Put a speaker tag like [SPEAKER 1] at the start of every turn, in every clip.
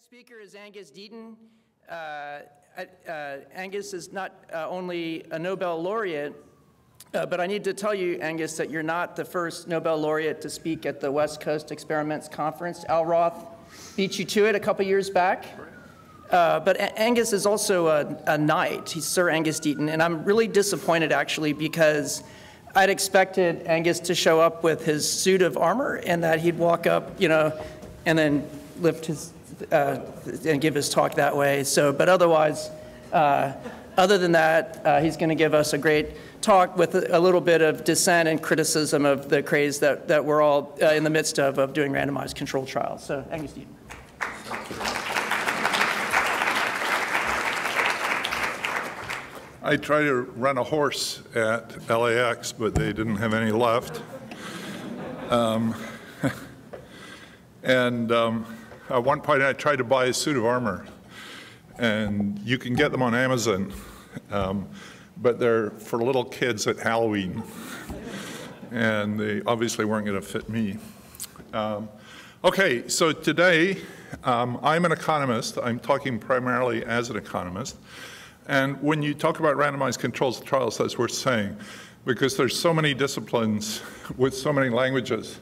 [SPEAKER 1] next speaker is Angus Deaton. Angus is not only a Nobel laureate, but I need to tell you, Angus, that you're not the first Nobel laureate to speak at the West Coast Experiments Conference. Al Roth beat you to it a couple years back. But Angus is also a knight. He's Sir Angus Deaton, and I'm really disappointed, actually, because I'd expected Angus to show up with his suit of armor and that he'd walk up, you know, and then lift his, and give his talk that way. So, but otherwise, other than that, he's going to give us a great talk with a little bit of dissent and criticism of the craze that we're all in the midst of doing randomized controlled trials. So, Angus Deaton.
[SPEAKER 2] I tried to run a horse at LAX, but they didn't have any left. At one point, I tried to buy a suit of armor, and you can get them on Amazon, but they're for little kids at Halloween, and they obviously weren't going to fit me. Okay, so today, I'm an economist. I'm talking primarily as an economist. And when you talk about randomized controlled trials, that's worth saying, because there's so many disciplines with so many languages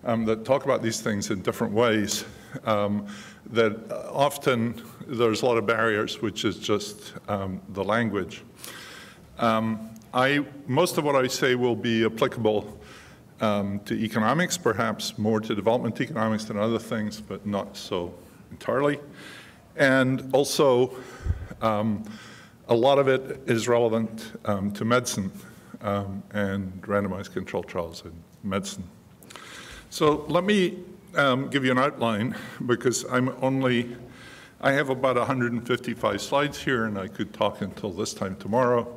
[SPEAKER 2] that talk about these things in different ways that often there's a lot of barriers, which is just the language. Most of what I say will be applicable to economics, perhaps more to development economics than other things, but not so entirely. And also, a lot of it is relevant to medicine and randomized controlled trials in medicine. So let me give you an outline, because I have about 155 slides here, and I could talk until this time tomorrow,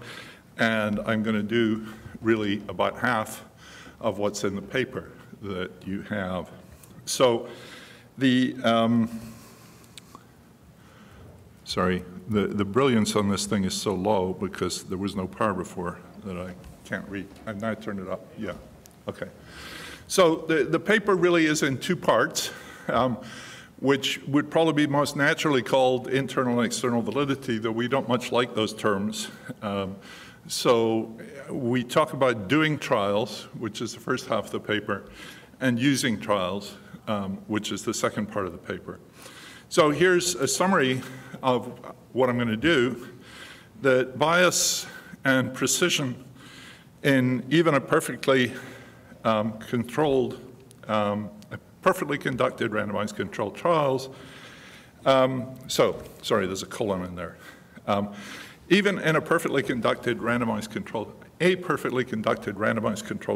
[SPEAKER 2] and I'm going to do really about half of what's in the paper that you have. So the the brilliance on this thing is so low because there was no power before that I can't read. I've now turned it up. Yeah, okay. So the paper really is in two parts, which would probably be most naturally called internal and external validity, though we don't much like those terms. So we talk about doing trials, which is the first half of the paper, and using trials, which is the second part of the paper. So here's a summary of what I'm going to do. That bias and precision in even a perfectly controlled, perfectly conducted randomized controlled trials. Sorry, there's a colon in there. Even in a perfectly conducted randomized controlled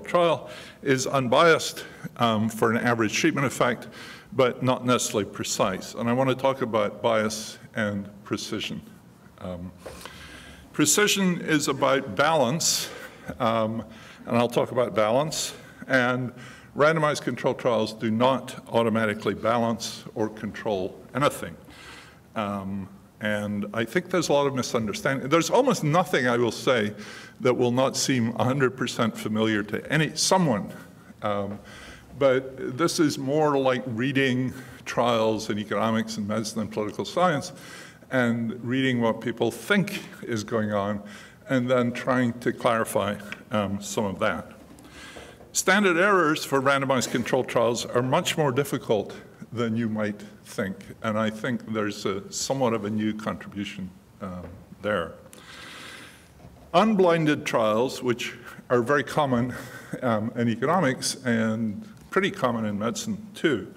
[SPEAKER 2] trial is unbiased for an average treatment effect, but not necessarily precise. And I want to talk about bias and precision. Precision is about balance, and I'll talk about balance. And randomized controlled trials do not automatically balance or control anything. And I think there's a lot of misunderstanding. There's almost nothing, I will say, that will not seem 100% familiar to someone. But this is more like reading trials in economics and medicine and political science and reading what people think is going on and then trying to clarify some of that. Standard errors for randomized controlled trials are much more difficult than you might think, and I think there's somewhat of a new contribution there. Unblinded trials, which are very common in economics and pretty common in medicine too,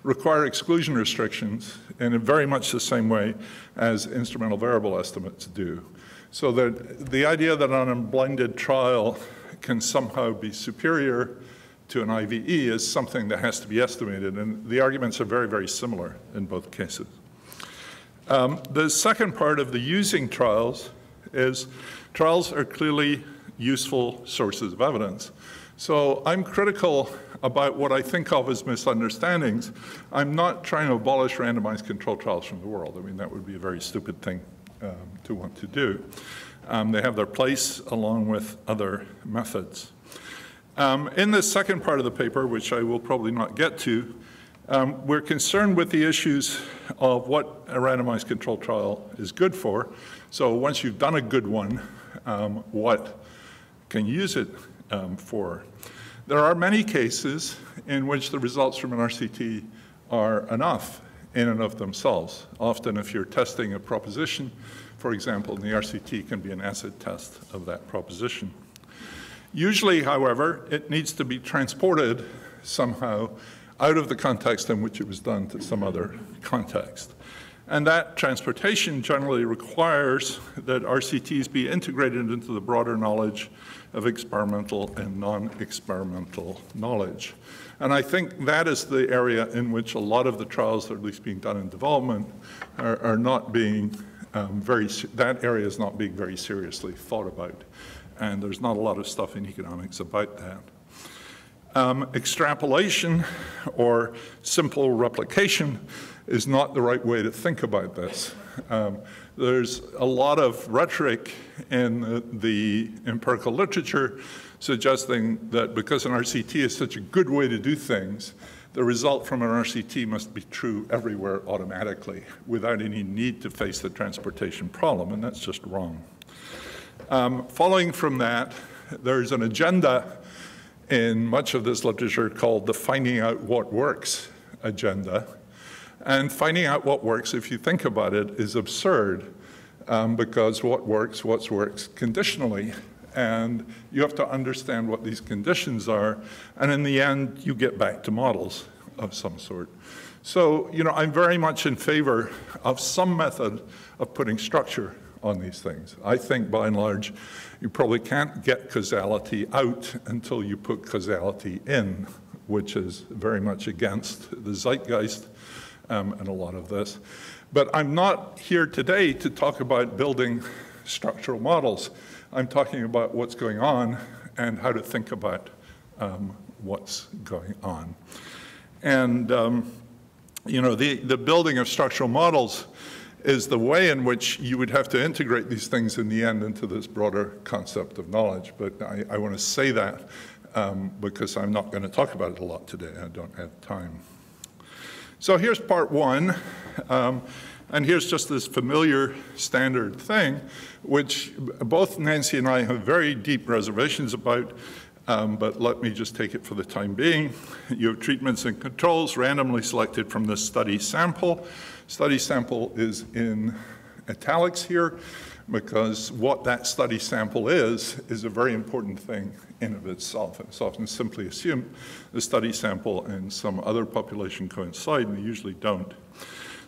[SPEAKER 2] require exclusion restrictions in very much the same way as instrumental variable estimates do. So that the idea that an unblinded trial can somehow be superior to an IVE is something that has to be estimated, and the arguments are very, very similar in both cases. The second part of the using trials is trials are clearly useful sources of evidence. So I'm critical about what I think of as misunderstandings. I'm not trying to abolish randomized controlled trials from the world. I mean, that would be a very stupid thing to want to do. They have their place along with other methods. In this second part of the paper, which I will probably not get to, We're concerned with the issues of what a randomized controlled trial is good for. So once you've done a good one, what can you use it for? There are many cases in which the results from an RCT are enough in and of themselves. Often if you're testing a proposition, for example, the RCT can be an acid test of that proposition. Usually, however, it needs to be transported somehow out of the context in which it was done to some other context. And that transportation generally requires that RCTs be integrated into the broader knowledge of experimental and non-experimental knowledge. And I think that is the area in which a lot of the trials that are at least being done in development are not being that area is not being very seriously thought about. And there's not a lot of stuff in economics about that. Extrapolation or simple replication is not the right way to think about this. There's a lot of rhetoric in the empirical literature suggesting that because an RCT is such a good way to do things, the result from an RCT must be true everywhere automatically without any need to face the transportation problem, and that's just wrong. Following from that, there's an agenda in much of this literature called the finding out what works agenda. And finding out what works, if you think about it, is absurd because what works conditionally. And you have to understand what these conditions are. And in the end, you get back to models of some sort. So, you know, I'm very much in favor of some method of putting structure on these things. I think, by and large, you probably can't get causality out until you put causality in, which is very much against the zeitgeist and a lot of this. But I'm not here today to talk about building structural models. I'm talking about what's going on and how to think about what's going on. And, you know, the building of structural models is the way in which you would have to integrate these things in the end into this broader concept of knowledge. But I want to say that because I'm not going to talk about it a lot today. I don't have time. So here's part one. And here's just this familiar standard thing, which both Nancy and I have very deep reservations about, but let me just take it for the time being. You have treatments and controls randomly selected from the study sample. Study sample is in italics here because what that study sample is a very important thing in of itself. It's often simply assumed the study sample and some other population coincide, and they usually don't.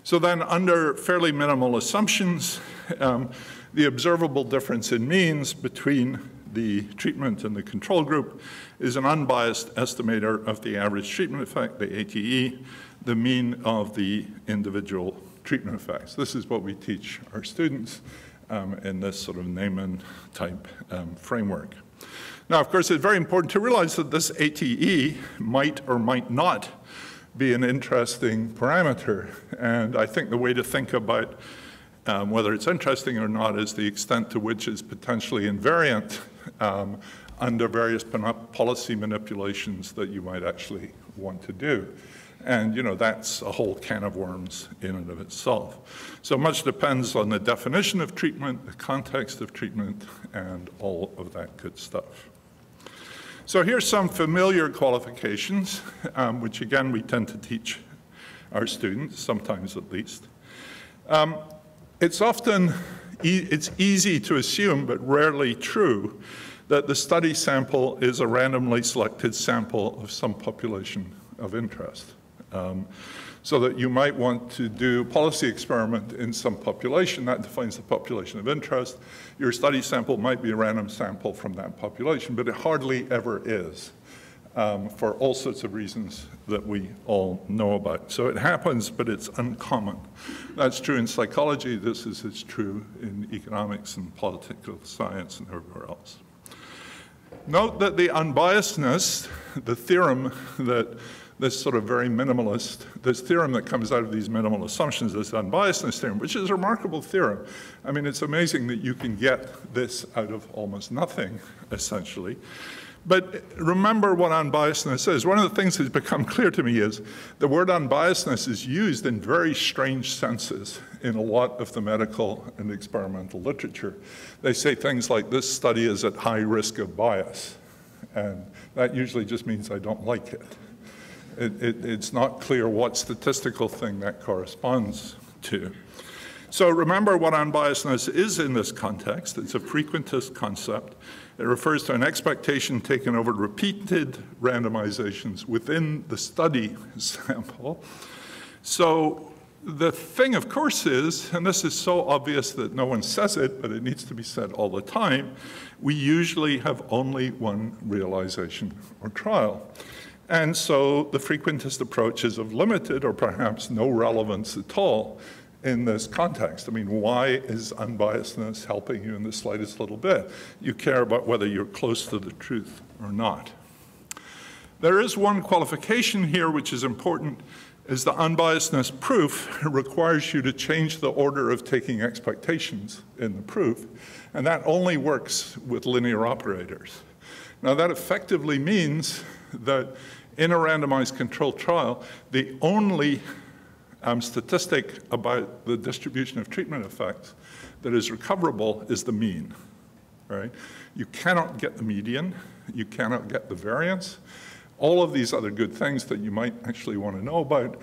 [SPEAKER 2] So then under fairly minimal assumptions, the observable difference in means between the treatment and the control group is an unbiased estimator of the average treatment effect, the ATE, the mean of the individual treatment effects. This is what we teach our students in this sort of Neyman type framework. Now, of course, it's very important to realize that this ATE might or might not be an interesting parameter. And I think the way to think about whether it's interesting or not is the extent to which it's potentially invariant under various policy manipulations that you might actually want to do. And, you know, that's a whole can of worms in and of itself. So much depends on the definition of treatment, the context of treatment, and all of that good stuff. So here's some familiar qualifications, which again we tend to teach our students, sometimes at least. It's easy to assume, but rarely true, that the study sample is a randomly selected sample of some population of interest. So that you might want to do a policy experiment in some population, that defines the population of interest. Your study sample might be a random sample from that population, but it hardly ever is for all sorts of reasons that we all know about. So it happens, but it's uncommon. That's true in psychology. This is true in economics and political science and everywhere else. Note that the unbiasedness, the theorem that this sort of very minimalist, this theorem that comes out of these minimal assumptions, this unbiasedness theorem, which is a remarkable theorem. I mean, it's amazing that you can get this out of almost nothing, essentially. But remember what unbiasedness is. One of the things that's become clear to me is the word unbiasedness is used in very strange senses in a lot of the medical and experimental literature. They say things like, this study is at high risk of bias. And that usually just means I don't like it. It's not clear what statistical thing that corresponds to. So remember what unbiasedness is in this context. It's a frequentist concept. It refers to an expectation taken over repeated randomizations within the study sample. So the thing, of course, is, and this is so obvious that no one says it, but it needs to be said all the time, we usually have only one realization or trial. And so the frequentist approach is of limited or perhaps no relevance at all in this context. I mean, why is unbiasedness helping you in the slightest little bit? You care about whether you're close to the truth or not. There is one qualification here which is important, is the unbiasedness proof requires you to change the order of taking expectations in the proof, and that only works with linear operators. Now that effectively means that in a randomized controlled trial, the only statistic about the distribution of treatment effects that is recoverable is the mean, right? You cannot get the median, you cannot get the variance. All of these other good things that you might actually want to know about,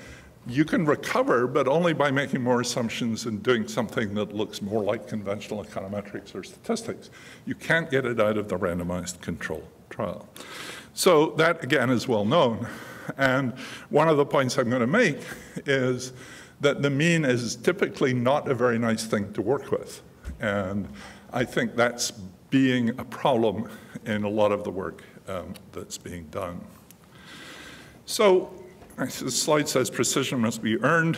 [SPEAKER 2] you can recover, but only by making more assumptions and doing something that looks more like conventional econometrics or statistics. You can't get it out of the randomized control trial. So that, again, is well known. And one of the points I'm going to make is that the mean is typically not a very nice thing to work with. And I think that's being a problem in a lot of the work that's being done. So the slide says precision must be earned.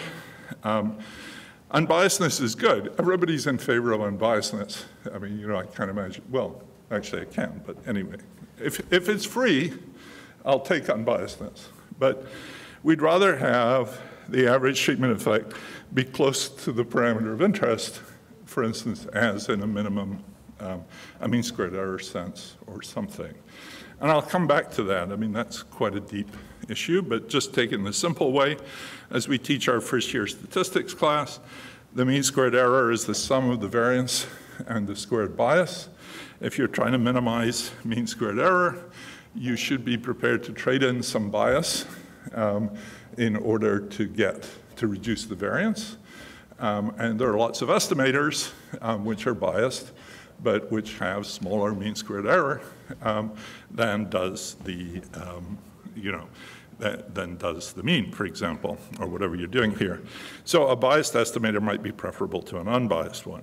[SPEAKER 2] Unbiasedness is good. Everybody's in favor of unbiasedness. I mean, you know, I can't imagine. Well, actually I can, but anyway. If it's free, I'll take unbiasedness. But we'd rather have the average treatment effect be close to the parameter of interest, for instance, as in a minimum, a mean squared error sense or something. And I'll come back to that. I mean, that's quite a deep issue, but just taken the simple way, as we teach our first-year statistics class, the mean squared error is the sum of the variance and the squared bias. If you're trying to minimize mean squared error, you should be prepared to trade in some bias in order to reduce the variance. And there are lots of estimators which are biased, but which have smaller mean squared error than does the, than does the mean, for example, or whatever you're doing here. So a biased estimator might be preferable to an unbiased one.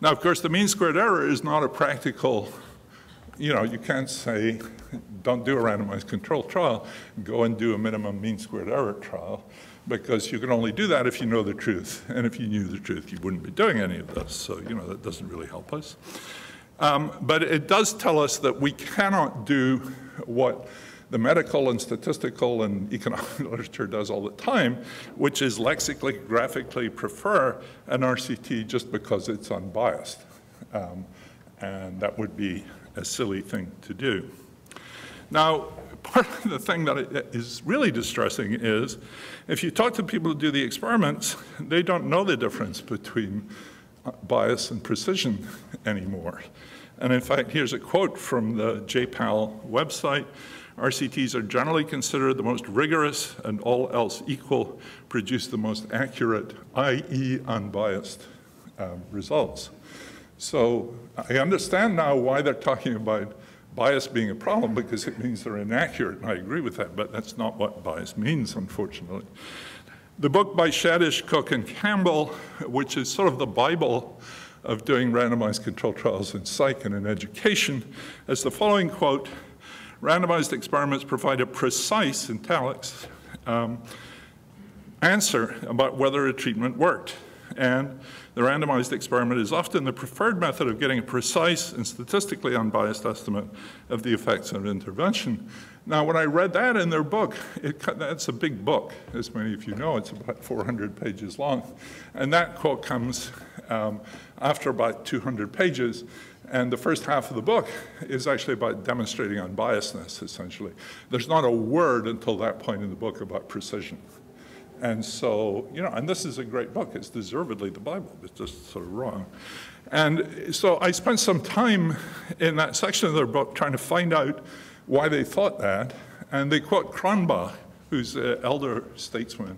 [SPEAKER 2] Now, of course, the mean squared error is not a practical, you can't say, don't do a randomized controlled trial, go and do a minimum mean squared error trial, because you can only do that if you know the truth. And if you knew the truth, you wouldn't be doing any of this. So, that doesn't really help us. But it does tell us that we cannot do what the medical and statistical and economic literature does all the time, which is lexically, graphically prefer an RCT just because it's unbiased. And that would be a silly thing to do. Now, part of the thing that is really distressing is if you talk to people who do the experiments, they don't know the difference between bias and precision anymore. And in fact, here's a quote from the JPAL website. RCTs are generally considered the most rigorous and all else equal produce the most accurate, i.e. unbiased results. So I understand now why they're talking about bias being a problem, because it means they're inaccurate, and I agree with that, but that's not what bias means, unfortunately. The book by Shadish, Cook, and Campbell, which is sort of the Bible of doing randomized controlled trials in psych and in education, has the following quote: randomized experiments provide a precise, in italics, answer about whether a treatment worked. And the randomized experiment is often the preferred method of getting a precise and statistically unbiased estimate of the effects of intervention. Now, when I read that in their book, that's a big book, as many of you know. It's about 400 pages long. And that quote comes after about 200 pages. And the first half of the book is actually about demonstrating unbiasedness, essentially. There's not a word until that point in the book about precision. And so, you know, and this is a great book. It's deservedly the Bible. It's just sort of wrong. And so I spent some time in that section of their book trying to find out why they thought that. And they quote Cronbach, who's an elder statesman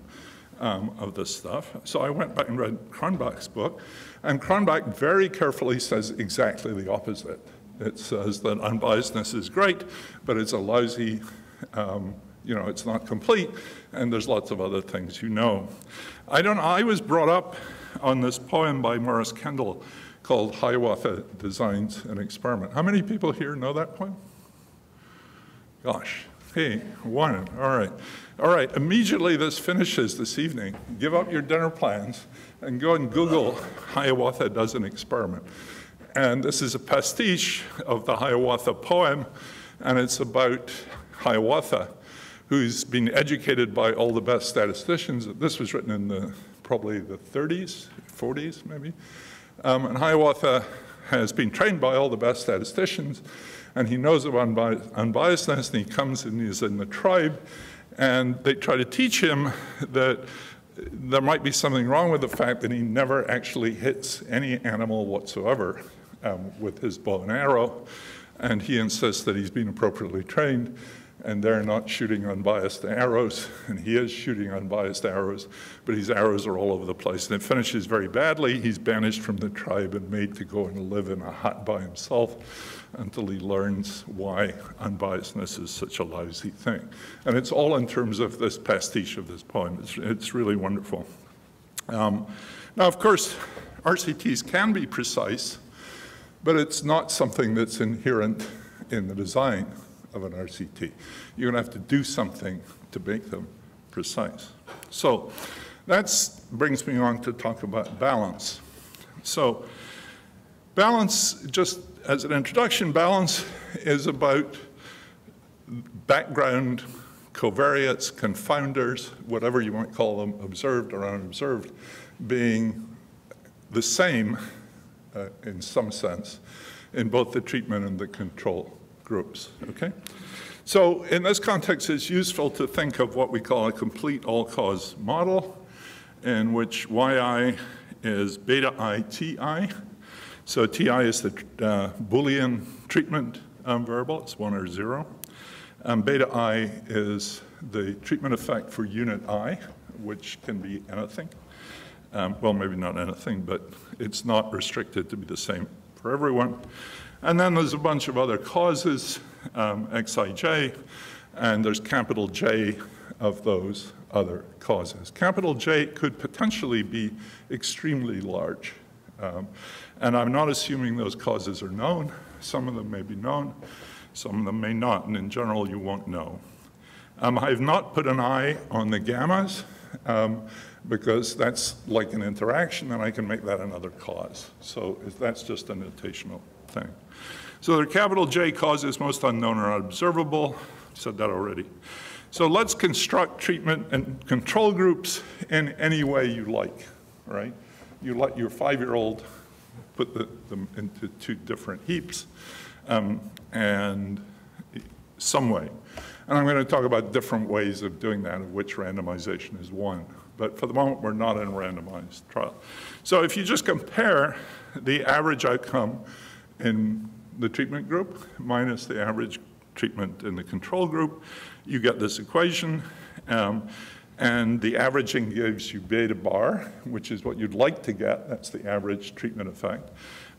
[SPEAKER 2] of this stuff. So I went back and read Cronbach's book. And Cronbach very carefully says exactly the opposite. It says that unbiasedness is great, but it's a lousy, you know, it's not complete, and there's lots of other things you know. I was brought up on this poem by Morris Kendall called Hiawatha Designs an Experiment. How many people here know that poem? Gosh, hey, one, all right. All right, immediately this finishes this evening, give up your dinner plans and go and Google Hiawatha Does an Experiment. And this is a pastiche of the Hiawatha poem, and it's about Hiawatha, who's been educated by all the best statisticians. This was written in probably the 30s, 40s maybe. And Hiawatha has been trained by all the best statisticians, and he knows about unbiasedness, and he comes and he's in the tribe, and they try to teach him that there might be something wrong with the fact that he never actually hits any animal whatsoever with his bow and arrow, and he insists that he's been appropriately trained, and they're not shooting unbiased arrows, and he is shooting unbiased arrows, but his arrows are all over the place, and it finishes very badly. He's banished from the tribe and made to go and live in a hut by himself until he learns why unbiasedness is such a lousy thing. And it's all in terms of this pastiche of this poem. It's really wonderful. Now, of course, RCTs can be precise, but it's not something that's inherent in the design of an RCT. You're going to have to do something to make them precise. So that brings me on to talk about balance. So balance, just as an introduction, balance is about background covariates, confounders, whatever you might call them, observed or unobserved, being the same in some sense in both the treatment and the control groups, okay? So in this context, it's useful to think of what we call a complete all-cause model, in which yi is beta I ti. So ti is the Boolean treatment variable, it's 1 or 0. Beta I is the treatment effect for unit I, which can be anything. Well, maybe not anything, but it's not restricted to be the same for everyone. And then there's a bunch of other causes, xij, and there's capital J of those other causes. Capital J could potentially be extremely large. And I'm not assuming those causes are known. Some of them may be known, some of them may not, and in general, you won't know. I've not put an I on the gammas, because that's like an interaction, and I can make that another cause. So that's just a notational thing. So there are capital J causes, most unknown or unobservable. Said that already. So let's construct treatment and control groups in any way you like, right? You let your 5-year-old put them into 2 different heaps, and some way. And I'm going to talk about different ways of doing that, of which randomization is one. But for the moment, we're not in a randomized trial. So if you just compare the average outcome in the treatment group minus the average treatment in the control group, you get this equation. And the averaging gives you beta bar, which is what you'd like to get. That's the average treatment effect.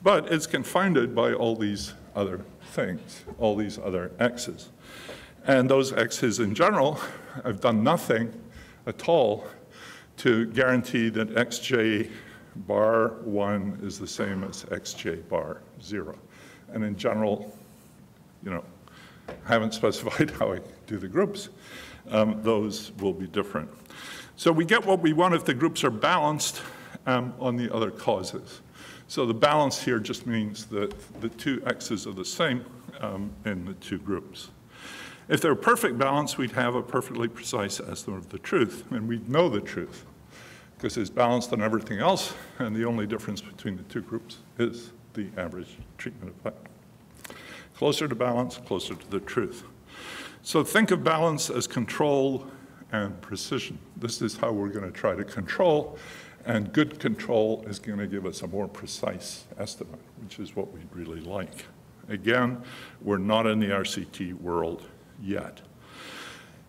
[SPEAKER 2] But it's confounded by all these other things, all these other x's. And those x's in general, I've done nothing at all to guarantee that xj bar 1 is the same as xj bar 0. And in general, you know, I haven't specified how I do the groups. Those will be different. So we get what we want if the groups are balanced on the other causes. So the balance here just means that the 2 x's are the same in the 2 groups. If they're perfect balance, we'd have a perfectly precise estimate of the truth, and we'd know the truth. because it's balanced on everything else, and the only difference between the two groups is the average treatment effect. Closer to balance, closer to the truth. So think of balance as control and precision. This is how we're going to try to control, and good control is going to give us a more precise estimate, which is what we'd really like. Again, we're not in the RCT world yet.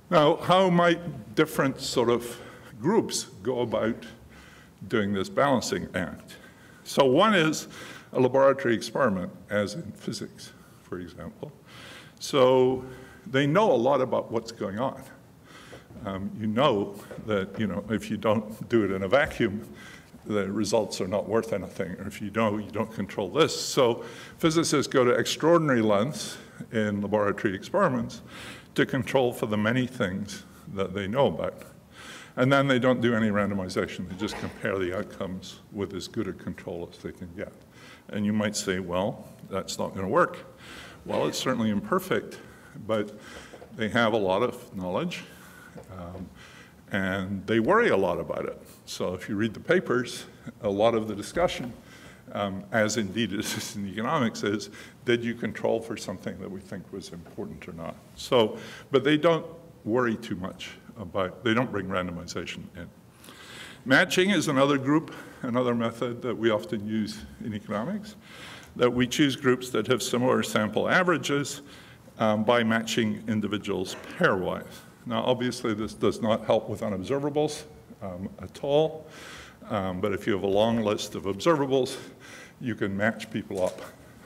[SPEAKER 2] Now, how might different sort of groups go about doing this balancing act? So one is a laboratory experiment, as in physics, for example. So they know a lot about what's going on. You know that, if you don't do it in a vacuum, the results are not worth anything. Or if you don't control this. So physicists go to extraordinary lengths in laboratory experiments to control for the many things that they know about. And then they don't do any randomization. They just compare the outcomes with as good a control as they can get. And you might say, well, that's not going to work. Well, it's certainly imperfect, but they have a lot of knowledge, and they worry a lot about it. So if you read the papers, a lot of the discussion, as indeed it is in economics, is did you control for something that we think was important or not? So, but they don't worry too much about, they don't bring randomization in. Matching is another group, another method that we often use in economics, that we choose groups that have similar sample averages by matching individuals pairwise. Now, obviously, this does not help with unobservables at all, but if you have a long list of observables, you can match people up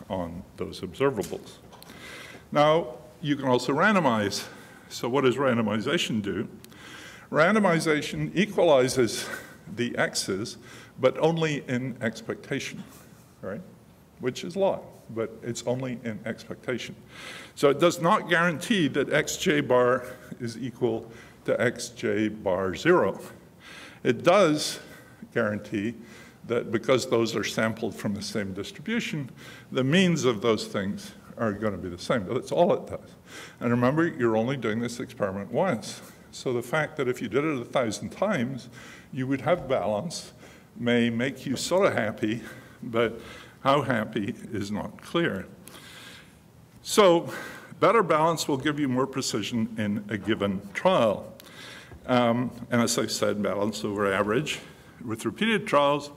[SPEAKER 2] on those observables. Now, you can also randomize. So what does randomization do? Randomization equalizes the x's, but only in expectation, right? Which is a lot, but it's only in expectation. So it does not guarantee that xj bar is equal to xj bar 0. It does guarantee that because those are sampled from the same distribution, the means of those things are going to be the same. That's all it does. And remember, you're only doing this experiment once. So the fact that if you did it 1,000 times, you would have balance may make you sort of happy, but how happy is not clear. So better balance will give you more precision in a given trial. And as I said, balance over average with repeated trials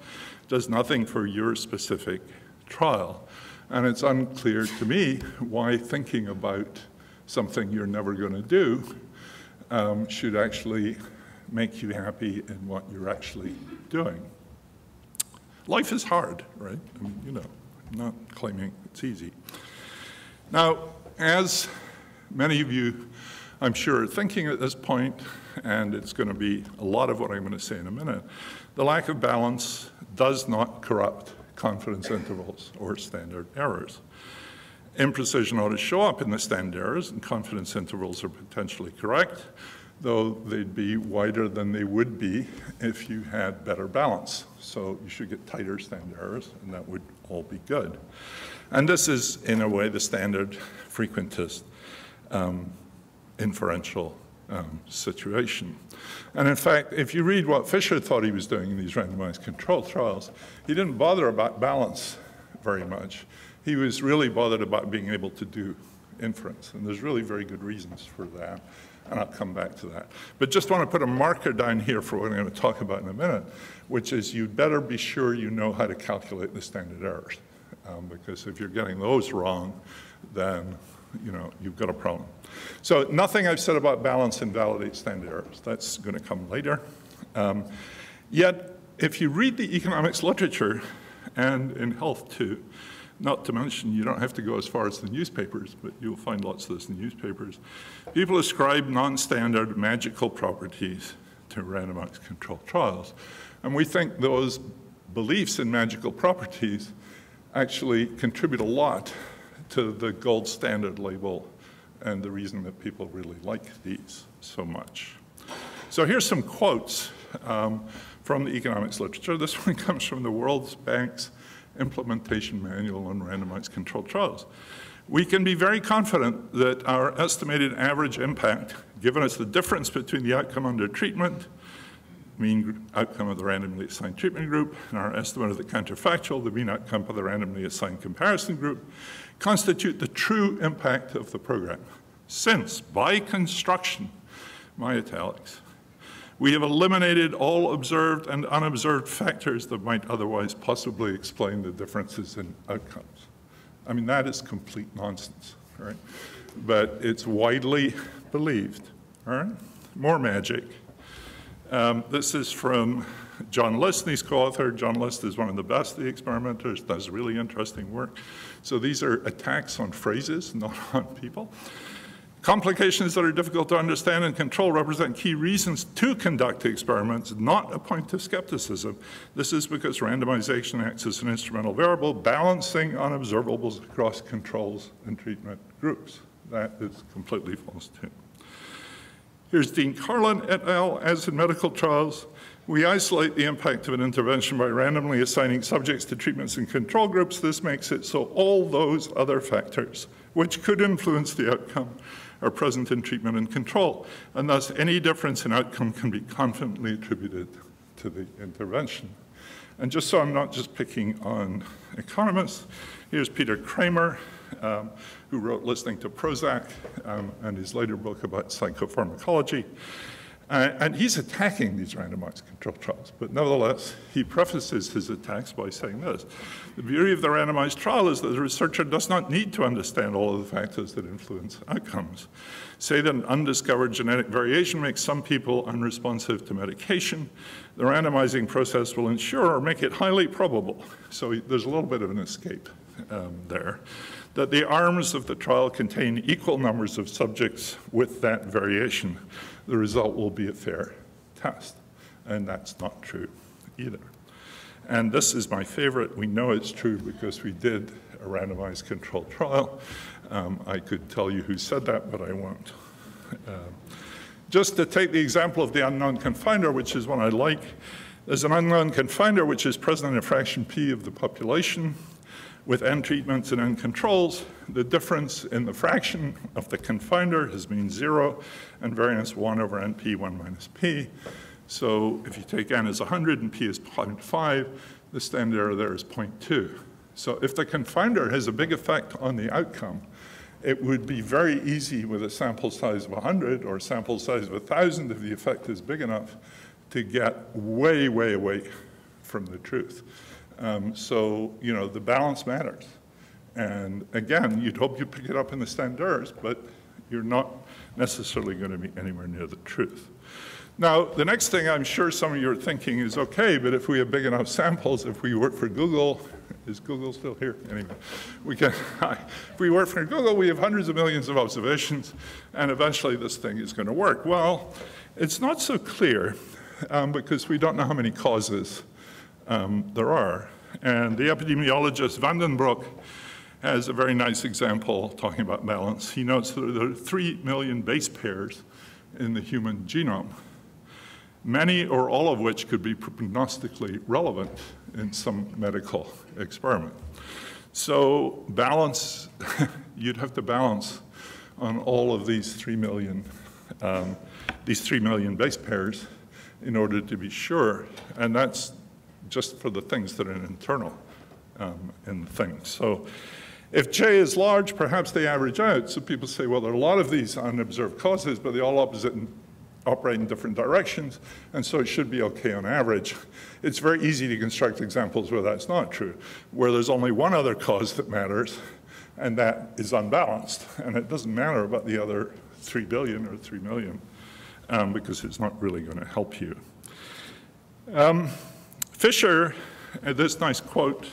[SPEAKER 2] does nothing for your specific trial. And it's unclear to me why thinking about something you're never going to do should actually make you happy in what you're actually doing. Life is hard, right? I mean, I'm not claiming it's easy. Now, as many of you, I'm sure, are thinking at this point, and it's going to be a lot of what I'm going to say in a minute, the lack of balance does not corrupt confidence intervals or standard errors. Imprecision ought to show up in the standard errors, and confidence intervals are potentially correct, though they'd be wider than they would be if you had better balance. So you should get tighter standard errors, and that would all be good. And this is, in a way, the standard frequentist inferential situation. And in fact, if you read what Fisher thought he was doing in these randomized control trials, he didn't bother about balance very much. He was really bothered about being able to do inference, and there's really very good reasons for that, and I'll come back to that. But just want to put a marker down here for what I'm going to talk about in a minute, which is you'd better be sure you know how to calculate the standard errors, because if you're getting those wrong, then you've got a problem. So nothing I've said about balance invalidates standard errors. That's going to come later. Yet, if you read the economics literature, and in health too, not to mention you don't have to go as far as the newspapers, but you'll find lots of this in the newspapers, people ascribe non-standard magical properties to randomized controlled trials. And we think those beliefs in magical properties actually contribute a lot to the gold standard label and the reason that people really like these so much. So here's some quotes from the economics literature. This one comes from the World Bank's Implementation Manual on Randomized Controlled Trials. We can be very confident that our estimated average impact, given us the difference between the outcome under treatment mean outcome of the randomly assigned treatment group, and our estimate of the counterfactual, the mean outcome of the randomly assigned comparison group, constitute the true impact of the program. Since, by construction, my italics, we have eliminated all observed and unobserved factors that might otherwise possibly explain the differences in outcomes. I mean, that is complete nonsense, right? But it's widely believed, all right? More magic. This is from John List, he's co-authored. John List is one of the best of the experimenters, does really interesting work. So these are attacks on phrases, not on people. Complications that are difficult to understand and control represent key reasons to conduct experiments, not a point of skepticism. This is because randomization acts as an instrumental variable, balancing unobservables across controls and treatment groups. That is completely false too. Here's Dean Karlan et al. As in medical trials, we isolate the impact of an intervention by randomly assigning subjects to treatments and control groups. This makes it so all those other factors which could influence the outcome are present in treatment and control, and thus any difference in outcome can be confidently attributed to the intervention. And just so I'm not just picking on economists, here's Peter Kramer, who wrote Listening to Prozac and his later book about psychopharmacology. And he's attacking these randomized control trials, but nevertheless, he prefaces his attacks by saying this. The beauty of the randomized trial is that the researcher does not need to understand all of the factors that influence outcomes. Say that an undiscovered genetic variation makes some people unresponsive to medication. The randomizing process will ensure or make it highly probable, so there's a little bit of an escape there, that the arms of the trial contain equal numbers of subjects with that variation. The result will be a fair test, and that's not true either. And this is my favorite. We know it's true because we did a randomized controlled trial. I could tell you who said that, but I won't. Just to take the example of the unknown confounder, which is one I like, there's an unknown confounder which is present in a fraction p of the population. With n treatments and n controls, the difference in the fraction of the confounder has been 0, and variance 1 over np, 1 minus p. So if you take n as 100 and p is 0.5, the standard error there is 0.2. So if the confounder has a big effect on the outcome, it would be very easy with a sample size of 100 or a sample size of 1,000, if the effect is big enough, to get way, way away from the truth. So, you know, the balance matters. And again, you'd hope you pick it up in the standard errors, but you're not necessarily going to be anywhere near the truth. Now, the next thing I'm sure some of you are thinking is, okay, but if we have big enough samples, if we work for Google, is Google still here? Anyway, if we work for Google, we have hundreds of millions of observations, and eventually this thing is going to work. Well, it's not so clear because we don't know how many causes there are. And the epidemiologist Vandenbroek has a very nice example talking about balance. He notes that there are 3 million base pairs in the human genome, many or all of which could be prognostically relevant in some medical experiment. So balance, you'd have to balance on all of these 3 million base pairs in order to be sure, and that's just for the things that are internal in the thing. So if J is large, perhaps they average out. So people say, well, there are a lot of these unobserved causes, but they all operate in different directions, and so it should be okay on average. It's very easy to construct examples where that's not true, where there's only one other cause that matters, and that is unbalanced. And it doesn't matter about the other 3 billion or 3 million, because it's not really going to help you. Fisher, this nice quote,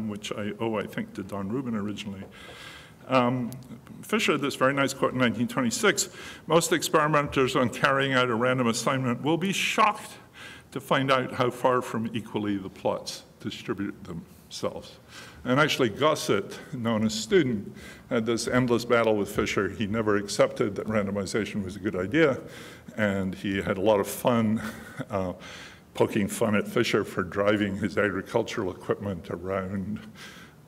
[SPEAKER 2] which I owe, I think, to Don Rubin originally. Fisher, this very nice quote in 1926, most experimenters on carrying out a random assignment will be shocked to find out how far from equally the plots distribute themselves. And actually, Gossett, known as Student, had this endless battle with Fisher. He never accepted that randomization was a good idea, and he had a lot of fun poking fun at Fisher for driving his agricultural equipment around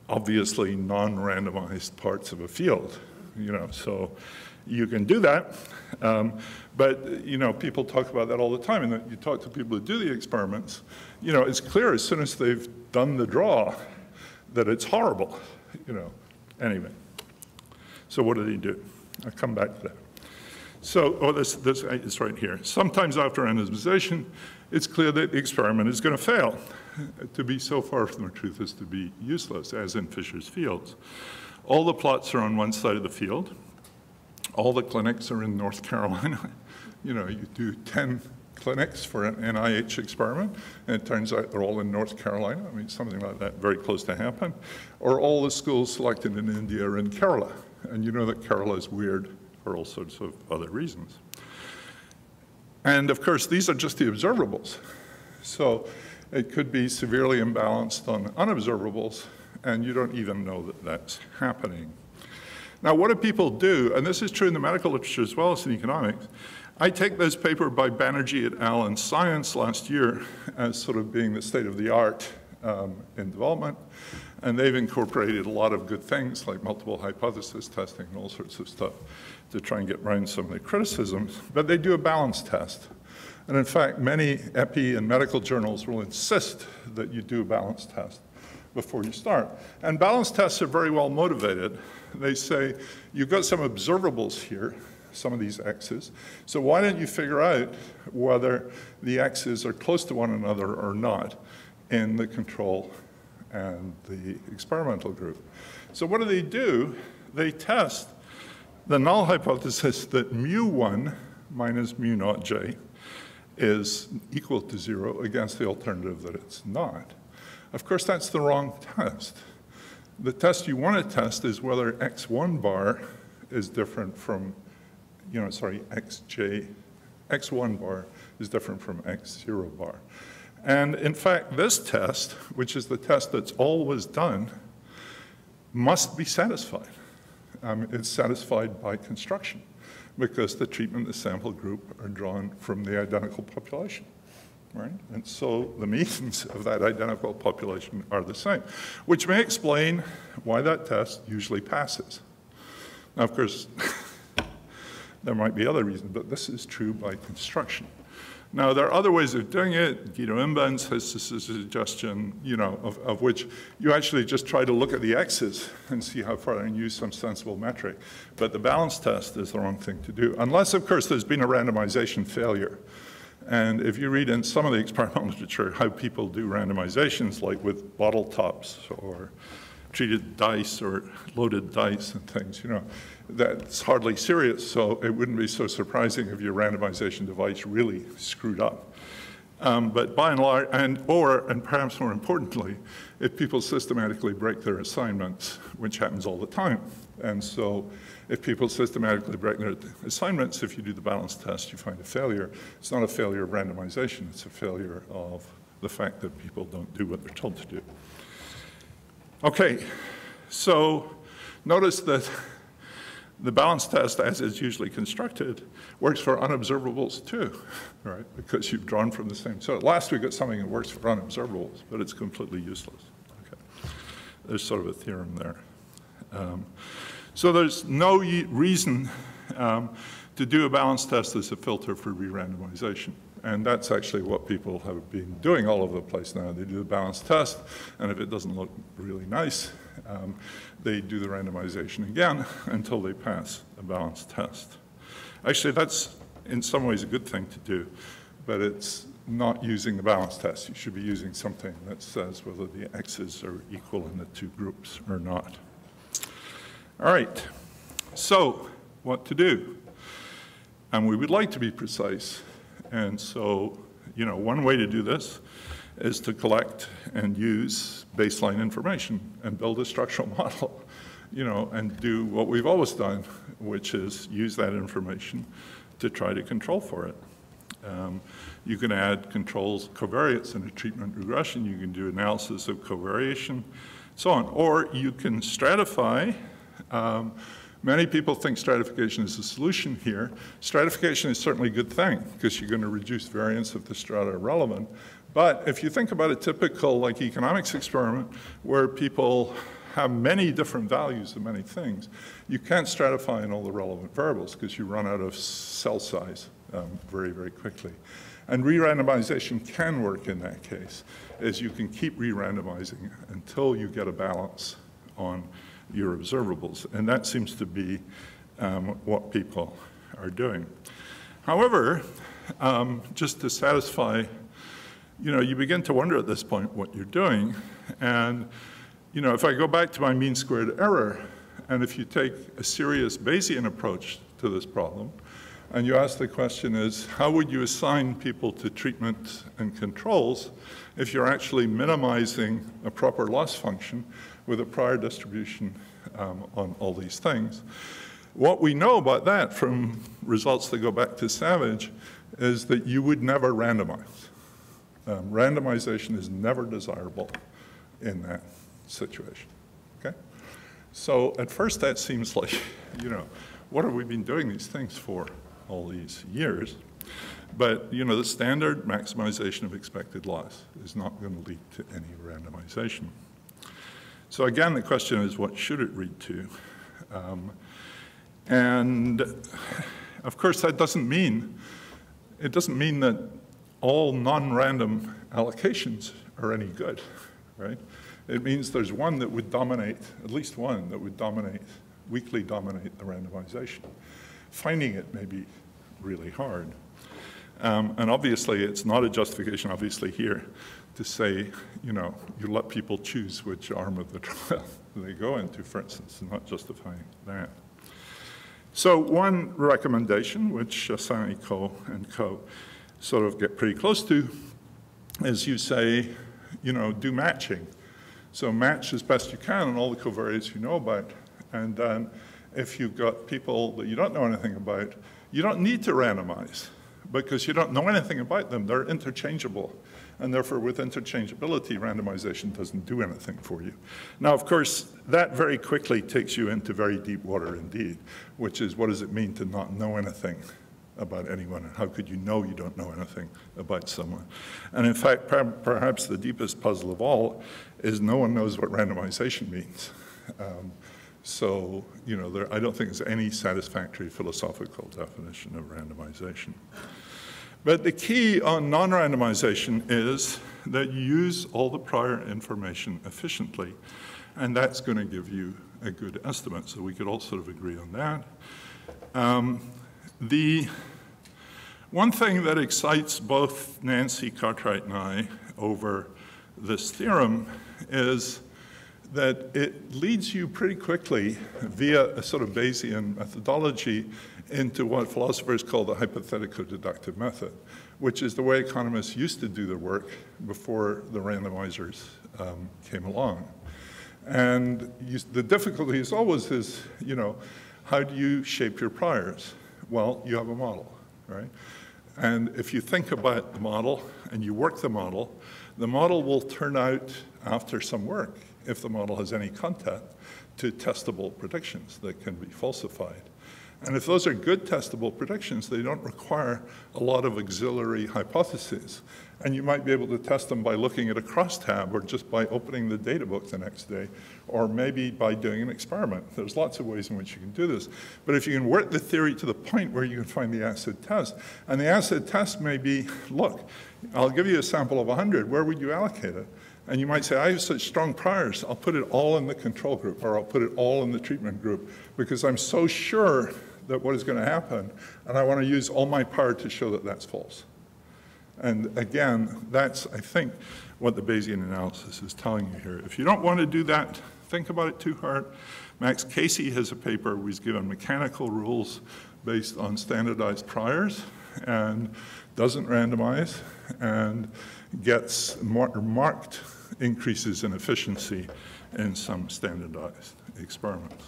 [SPEAKER 2] obviously non-randomized parts of a field, you know. So you can do that. But, you know, people talk about that all the time, and you talk to people who do the experiments, you know, it's clear as soon as they've done the draw that it's horrible, you know. Anyway, so what do they do? I'll come back to that. So, this is right here. Sometimes after randomization, it's clear that the experiment is going to fail. To be so far from the truth as to be useless, as in Fisher's fields. All the plots are on one side of the field. All the clinics are in North Carolina. You know, you do 10 clinics for an NIH experiment, and it turns out they're all in North Carolina. I mean, something like that, very close to happen. Or all the schools selected in India are in Kerala. And you know that Kerala is weird for all sorts of other reasons. And of course, these are just the observables. So it could be severely imbalanced on unobservables, and you don't even know that that's happening. Now, what do people do? And this is true in the medical literature as well as in economics. I take this paper by Banerjee et al. In Science last year as sort of being the state of the art in development. And they've incorporated a lot of good things like multiple hypothesis testing and all sorts of stuff to try and get around some of the criticisms. But they do a balance test. And in fact, many epi and medical journals will insist that you do a balance test before you start. And balance tests are very well motivated. They say, you've got some observables here, some of these x's, so why don't you figure out whether the x's are close to one another or not in the control and the experimental group. So what do? They test the null hypothesis that mu1 minus mu naught j is equal to 0 against the alternative that it's not. Of course, that's the wrong test. The test you want to test is whether x1 bar is different from, x1 bar is different from x0 bar. And in fact, this test, which is the test that's always done, must be satisfied. It's satisfied by construction because the treatment and the sample group are drawn from the identical population, right? And so the means of that identical population are the same, which may explain why that test usually passes. Now, of course, there might be other reasons, but this is true by construction. Now, there are other ways of doing it. Guido Imbens has this suggestion, of which you actually just try to look at the x's and see how far and use some sensible metric. But the balance test is the wrong thing to do, unless, of course, there's been a randomization failure. And if you read in some of the experimental literature how people do randomizations, like with bottle tops or treated dice or loaded dice and things, that's hardly serious, so it wouldn't be so surprising if your randomization device really screwed up. But by and large, and perhaps more importantly, if people systematically break their assignments, which happens all the time. And so if people systematically break their assignments, if you do the balance test, you find a failure. It's not a failure of randomization, it's a failure of the fact that people don't do what they're told to do. Okay, so notice that the balance test, as it's usually constructed, works for unobservables too, right? Because you've drawn from the same. So at last we got something that works for unobservables, but it's completely useless. Okay. There's sort of a theorem there. So there's no reason to do a balance test as a filter for re-randomization. And that's actually what people have been doing all over the place now. They do the balance test, and if it doesn't look really nice, they do the randomization again until they pass a balance test. Actually, that's in some ways a good thing to do, but it's not using the balance test. You should be using something that says whether the x's are equal in the two groups or not. All right, so what to do? And we would like to be precise. And so, one way to do this is to collect and use baseline information and build a structural model, and do what we've always done, which is use that information to try to control for it. You can add controls, covariates in a treatment regression. You can do analysis of covariation, so on. Or you can stratify. Many people think stratification is the solution here. Stratification is certainly a good thing because you're going to reduce variance if the strata are relevant. But if you think about a typical economics experiment where people have many different values of many things, you can't stratify in all the relevant variables because you run out of cell size very, very quickly. And re-randomization can work in that case, as you can keep re-randomizing until you get a balance on your observables. And that seems to be what people are doing. However, just to satisfy, you begin to wonder at this point what you're doing. And, if I go back to my mean squared error, and if you take a serious Bayesian approach to this problem, and you ask the question is, how would you assign people to treatment and controls if you're actually minimizing a proper loss function with a prior distribution on all these things? What we know about that from results that go back to Savage is that you would never randomize. Randomization is never desirable in that situation, okay? So at first that seems like, what have we been doing these things for all these years? But, the standard maximization of expected loss is not going to lead to any randomization. So again, the question is, what should it lead to? And of course, that doesn't mean that all non-random allocations are any good, right? It means there's one that would dominate, at least one that would weakly dominate the randomization. Finding it may be really hard. And obviously, it's not a justification, obviously, here to say, you let people choose which arm of the trial they go into, for instance, and not justifying that. So one recommendation, which Asani and co sort of get pretty close to, is you say, do matching. So match as best you can on all the covariates you know about. And then if you've got people that you don't know anything about, you don't need to randomize because you don't know anything about them. They're interchangeable. And therefore, with interchangeability, randomization doesn't do anything for you. Now, of course, that very quickly takes you into very deep water indeed, which is what does it mean to not know anything about anyone, and how could you know you don't know anything about someone? And in fact, perhaps the deepest puzzle of all is no one knows what randomization means. So, I don't think there's any satisfactory philosophical definition of randomization. But the key on non-randomization is that you use all the prior information efficiently, and that's going to give you a good estimate. So we could all sort of agree on that. The one thing that excites both Nancy Cartwright and I over this theorem is that it leads you pretty quickly via a sort of Bayesian methodology into what philosophers call the hypothetico-deductive method, which is the way economists used to do their work before the randomizers came along. And the difficulty is always is, how do you shape your priors? Well, you have a model, right? And if you think about the model and you work the model will turn out after some work, if the model has any content, to testable predictions that can be falsified. And if those are good testable predictions, they don't require a lot of auxiliary hypotheses. And you might be able to test them by looking at a crosstab or just by opening the data book the next day, or maybe by doing an experiment. There's lots of ways in which you can do this. But if you can work the theory to the point where you can find the acid test, and the acid test may be, look, I'll give you a sample of 100, where would you allocate it? And you might say, I have such strong priors, I'll put it all in the control group, or I'll put it all in the treatment group, because I'm so sure that what is going to happen, and I want to use all my power to show that that's false. And again, that's, I think, what the Bayesian analysis is telling you here. If you don't want to do that, think about it too hard. Max Casey has a paper where he's given mechanical rules based on standardized priors and doesn't randomize and gets marked increases in efficiency in some standardized experiments.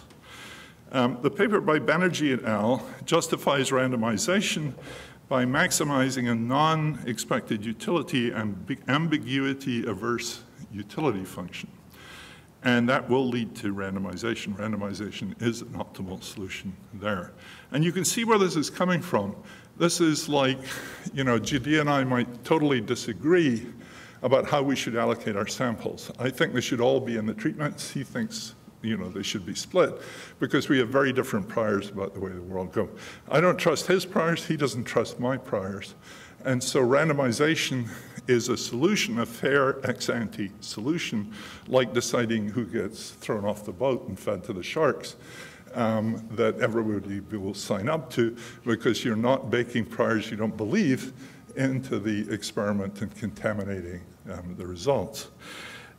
[SPEAKER 2] The paper by Banerjee et al. Justifies randomization by maximizing a non-expected utility and ambiguity-averse utility function. And that will lead to randomization. Randomization is an optimal solution there. And you can see where this is coming from. This is like, Judea and I might totally disagree about how we should allocate our samples. I think they should all be in the treatments. He thinks they should be split because we have very different priors about the way the world goes. I don't trust his priors. He doesn't trust my priors. And so randomization is a solution, a fair ex-ante solution, like deciding who gets thrown off the boat and fed to the sharks, that everybody will sign up to because you're not baking priors you don't believe into the experiment and contaminating the results.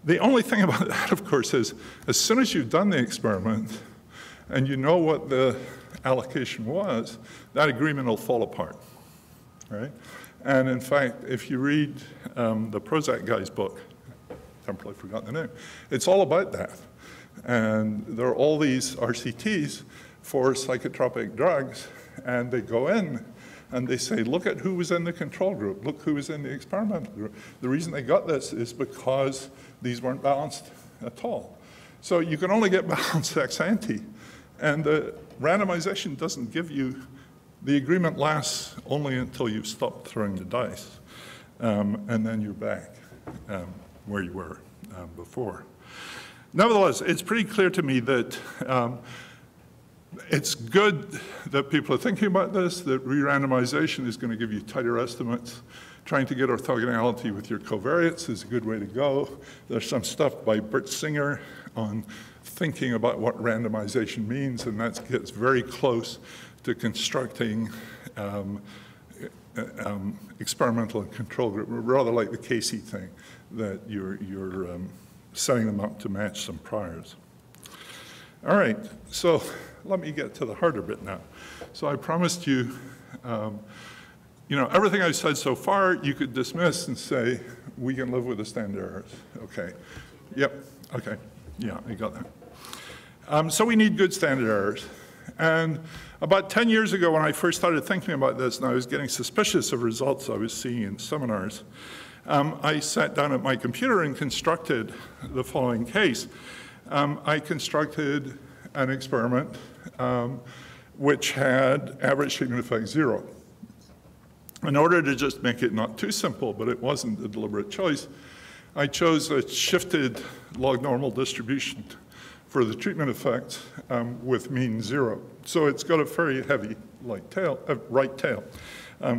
[SPEAKER 2] The only thing about that, of course, is as soon as you've done the experiment and you know what the allocation was, that agreement will fall apart, right? And in fact, if you read the Prozac guy's book, temporarily forgot the name, it's all about that. And there are all these RCTs for psychotropic drugs, and they go in and they say, look at who was in the control group, look who was in the experimental group. The reason they got this is because these weren't balanced at all. So you can only get balanced ex ante, and the randomization doesn't give you, the agreement lasts only until you've stopped throwing the dice, and then you're back where you were before. Nevertheless, it's pretty clear to me that it's good that people are thinking about this, that re-randomization is going to give you tighter estimates. Trying to get orthogonality with your covariates is a good way to go. There's some stuff by Bert Singer on thinking about what randomization means, and that gets very close to constructing experimental and control group, rather like the Casey thing, that you're setting them up to match some priors. All right, so let me get to the harder bit now. So I promised you, everything I've said so far, you could dismiss and say, we can live with the standard errors. Okay, yep, okay, yeah, I got that. So we need good standard errors. And about 10 years ago, when I first started thinking about this, and I was getting suspicious of results I was seeing in seminars, I sat down at my computer and constructed the following case. I constructed an experiment which had average treatment effect 0. In order to just make it not too simple, but it wasn't a deliberate choice, I chose a shifted log normal distribution for the treatment effect with mean 0. So it's got a very heavy right tail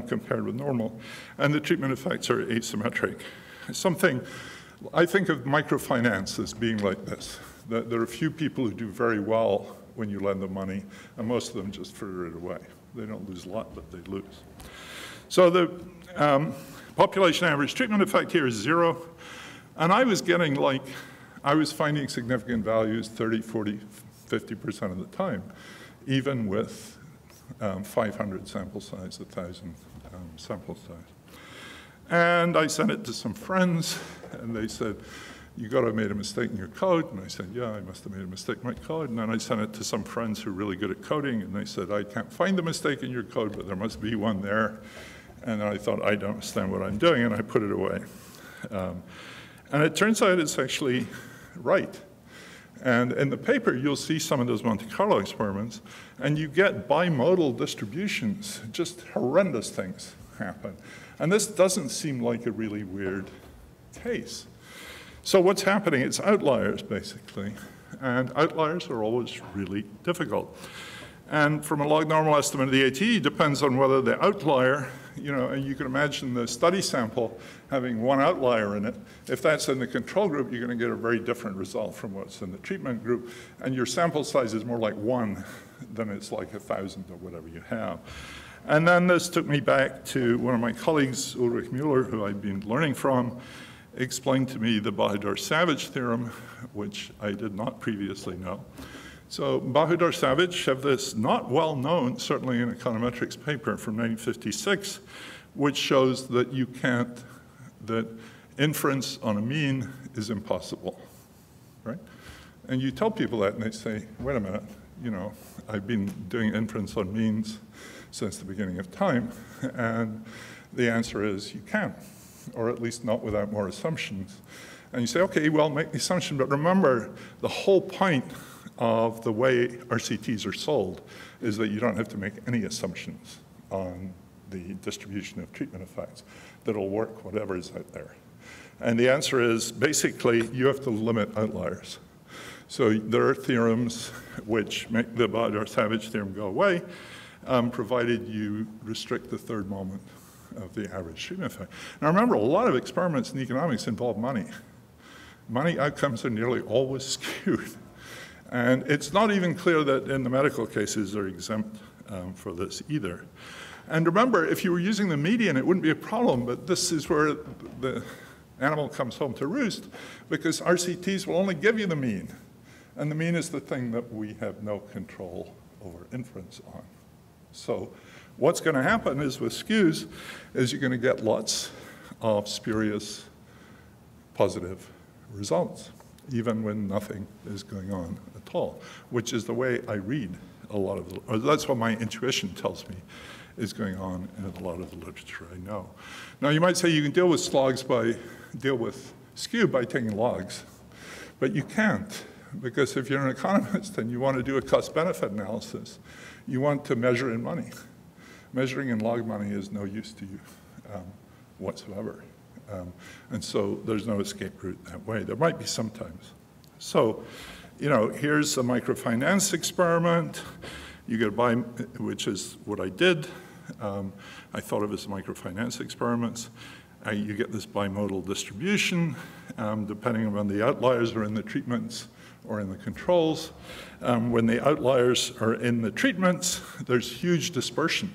[SPEAKER 2] compared with normal. And the treatment effects are asymmetric. Something, I think of microfinance as being like this. That there are a few people who do very well when you lend them money, and most of them just fritter it away. They don't lose a lot, but they lose. So the population average treatment effect here is 0. And I was getting I was finding significant values 30, 40, 50% of the time, even with 500 sample size, 1,000 sample size. And I sent it to some friends, and they said, you got to have made a mistake in your code. And I said, yeah, I must have made a mistake in my code. And then I sent it to some friends who are really good at coding, and they said, I can't find the mistake in your code, but there must be one there. And I thought, I don't understand what I'm doing, and I put it away. And it turns out it's actually right. And in the paper, you'll see some of those Monte Carlo experiments, and you get bimodal distributions, just horrendous things happen. And this doesn't seem like a really weird case. So what's happening? It's outliers, basically. And outliers are always really difficult. And from a log normal estimate of the ATE, depends on whether the outlier, and you can imagine the study sample having one outlier in it. If that's in the control group, you're going to get a very different result from what's in the treatment group. And your sample size is more like 1 than it's like 1,000 or whatever you have. And then this took me back to one of my colleagues, Ulrich Müller, who I'd been learning from, explained to me the Bahadur-Savage theorem, which I did not previously know. So Bahadur-Savage have this not well known, certainly in econometrics paper from 1956, which shows that that inference on a mean is impossible, right? And you tell people that and they say, wait a minute, I've been doing inference on means since the beginning of time. And the answer is you can, or at least not without more assumptions. And you say, okay, well, make the assumption, but remember the whole point of the way RCTs are sold is that you don't have to make any assumptions on the distribution of treatment effects. That'll work whatever is out there. And the answer is, basically, you have to limit outliers. So there are theorems which make the Bimodal-Savage theorem go away, provided you restrict the third moment of the average treatment effect. Now remember, a lot of experiments in economics involve money. Money outcomes are nearly always skewed. And it's not even clear that in the medical cases they're exempt for this either. And remember, if you were using the median, it wouldn't be a problem, but this is where the animal comes home to roost, because RCTs will only give you the mean. And the mean is the thing that we have no control over inference on. So what's going to happen is with skews is you're going to get lots of spurious positive results, even when nothing is going on at all, which is the way I read a lot of or that's what my intuition tells me is going on in a lot of the literature I know. Now you might say you can deal with deal with skew by taking logs, but you can't, because if you're an economist and you want to do a cost-benefit analysis, you want to measure in money. Measuring in log money is no use to you whatsoever. And so there's no escape route that way. There might be sometimes. So, you know, here's a microfinance experiment. You get a which is what I did. I thought of it as microfinance experiments. You get this bimodal distribution, depending on the outliers are in the treatments or in the controls. When the outliers are in the treatments, there's huge dispersion.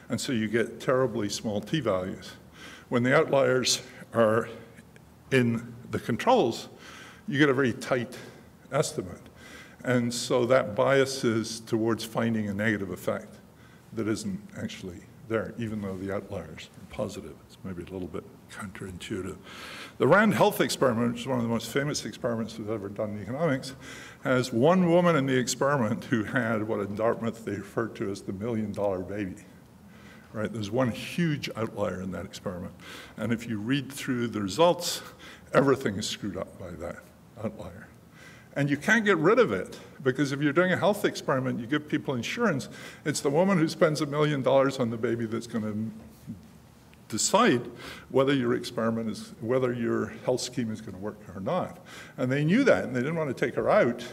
[SPEAKER 2] And so you get terribly small t-values. When the outliers are in the controls, you get a very tight estimate. And so that biases towards finding a negative effect that isn't actually there, even though the outliers are positive. It's maybe a little bit counterintuitive. The Rand health experiment, which is one of the most famous experiments we've ever done in economics, has one woman in the experiment who had what in Dartmouth they refer to as the $1 million baby. Right? There's one huge outlier in that experiment. And if you read through the results, everything is screwed up by that outlier. And you can't get rid of it, because if you're doing a health experiment, you give people insurance, it's the woman who spends $1 million on the baby that's going to decide whether your experiment is, whether your health scheme is going to work or not. And they knew that, and they didn't want to take her out.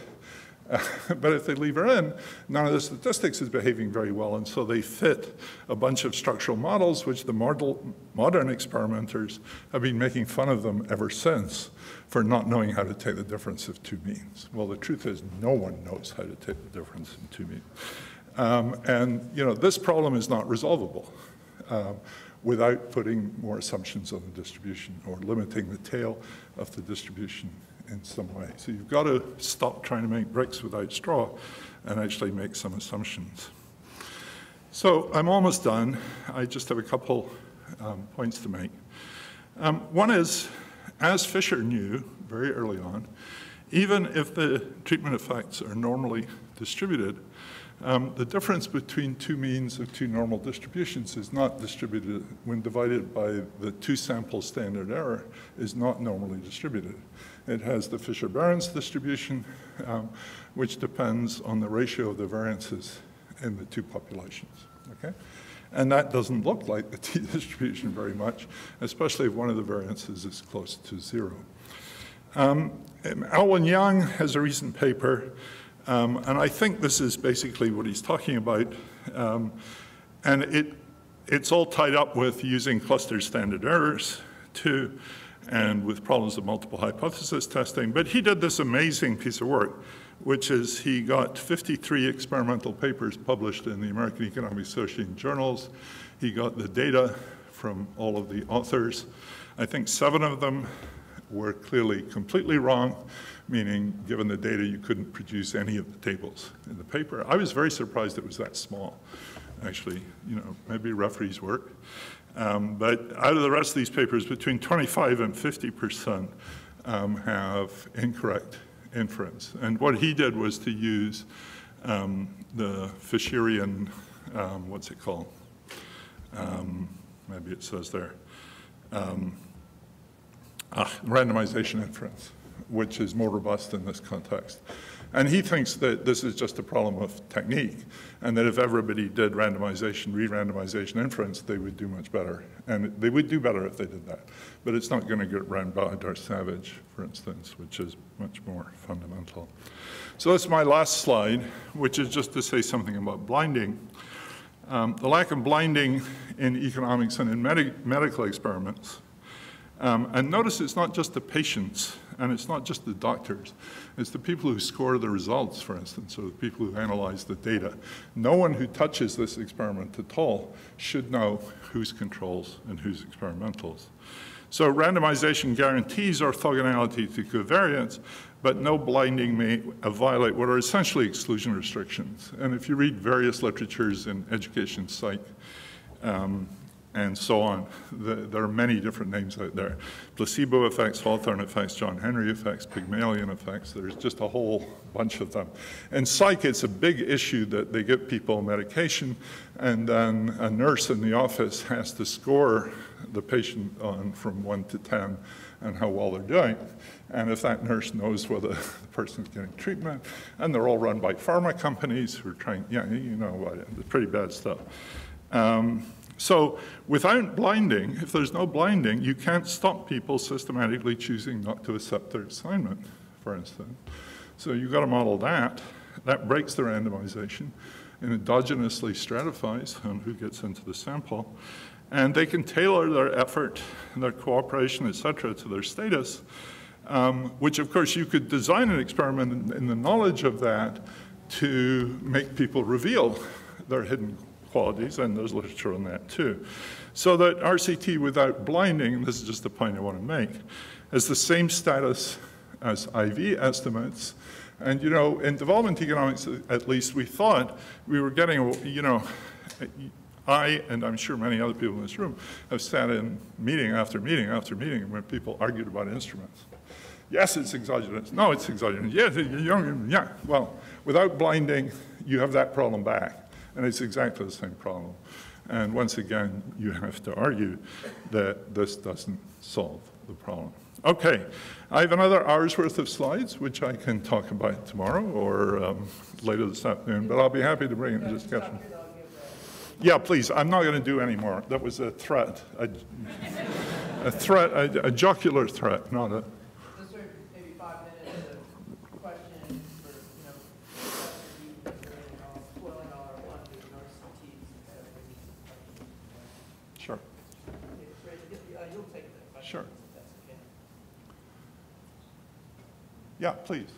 [SPEAKER 2] But if they leave her in, none of the statistics is behaving very well, and so they fit a bunch of structural models, which the modern experimenters have been making fun of them ever since for not knowing how to take the difference of two means. Well, the truth is no one knows how to take the difference in two means. And you know, this problem is not resolvable without putting more assumptions on the distribution or limiting the tail of the distribution in some way. So you've got to stop trying to make bricks without straw and actually make some assumptions. So I'm almost done. I just have a couple points to make. One is, as Fisher knew very early on, even if the treatment effects are normally distributed, the difference between two means of two normal distributions is not distributed when divided by the two sample standard error is not normally distributed. It has the Fisher-Barron's distribution, which depends on the ratio of the variances in the two populations, okay? And that doesn't look like the t-distribution very much, especially if one of the variances is close to 0. Alwyn Young has a recent paper, and I think this is basically what he's talking about, and it's all tied up with using cluster standard errors too, and with problems of multiple hypothesis testing. But he did this amazing piece of work, which is he got 53 experimental papers published in the American Economic Association journals. He got the data from all of the authors. I think 7 of them were clearly completely wrong, meaning given the data, you couldn't produce any of the tables in the paper. I was very surprised it was that small, actually. You know, maybe referees work. But out of the rest of these papers, between 25 and 50% have incorrect inference. And what he did was to use the Fisherian, what's it called? Maybe it says there. Randomization inference, which is more robust in this context. And he thinks that this is just a problem of technique, and that if everybody did randomization, re-randomization inference, they would do much better. And they would do better if they did that. But it's not going to get Rambod or Savage, for instance, which is much more fundamental. So that's my last slide, which is just to say something about blinding. The lack of blinding in economics and in medical experiments. And notice it's not just the patients, and it's not just the doctors. It's the people who score the results, for instance, or the people who analyze the data. No one who touches this experiment at all should know who's controls and who's experimentals. So randomization guarantees orthogonality to covariates, but no blinding may violate what are essentially exclusion restrictions. And if you read various literatures in education psych, and so on. There are many different names out there. Placebo effects, Hawthorne effects, John Henry effects, Pygmalion effects. There's just a whole bunch of them. In psych, it's a big issue that they give people medication, and then a nurse in the office has to score the patient on from 1 to 10 and how well they're doing. And if that nurse knows whether the person's getting treatment, and they're all run by pharma companies who are trying, yeah, you know what, it's pretty bad stuff. So without blinding, if there's no blinding, you can't stop people systematically choosing not to accept their assignment, for instance. So you've got to model that. That breaks the randomization and endogenously stratifies on who gets into the sample. And they can tailor their effort, their cooperation, et cetera, to their status, which, of course, you could design an experiment in the knowledge of that to make people reveal their hidden qualities, and there's literature on that too. So that RCT without blinding, and this is just the point I want to make, has the same status as IV estimates. And you know, in development economics, at least, we thought we were getting, you know, I, and I'm sure many other people in this room, have sat in meeting after meeting after meeting when people argued about instruments. Yes, it's exogenous. No, it's exogenous. Yes, yeah. Well, without blinding, you have that problem back. And it's exactly the same problem. And once again, you have to argue that this doesn't solve the problem. Okay, I have another hour's worth of slides, which I can talk about tomorrow or later this afternoon, but I'll be happy to bring it into discussion. Yeah, please, I'm not going to do any more. That was a threat, a jocular threat, not a...
[SPEAKER 1] Maybe 5 minutes of questions for, you know, spoiling all our fun with RCTs.
[SPEAKER 2] Sure.
[SPEAKER 1] You'll take the questions.
[SPEAKER 2] Sure.
[SPEAKER 1] If that's okay.
[SPEAKER 2] Yeah, please.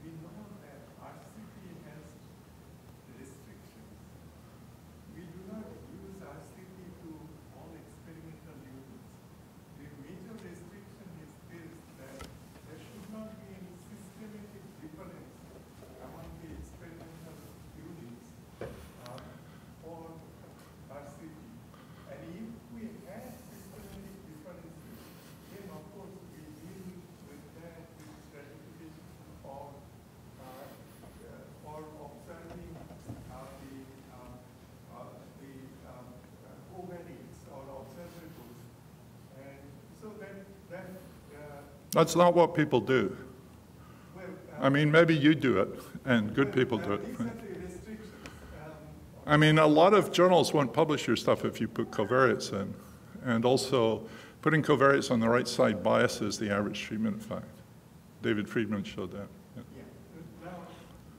[SPEAKER 3] We know that RCT has restrictions. We do not use RCT to all experimental uses. The major restriction is this, that there should not be any systematic difference among the experimental units for RCT. And if we have systematic differences, then of course we deal with that with stratification or observing the covariates or observables. And so
[SPEAKER 2] That's not what people do.
[SPEAKER 3] well,
[SPEAKER 2] I mean, maybe you do it, and good people do it.
[SPEAKER 3] these are the restrictions.
[SPEAKER 2] I mean, a lot of journals won't publish your stuff if you put covariates in. And also, putting covariates on the right side biases the average treatment effect. David Friedman showed that. Yeah.
[SPEAKER 3] Yeah. Now,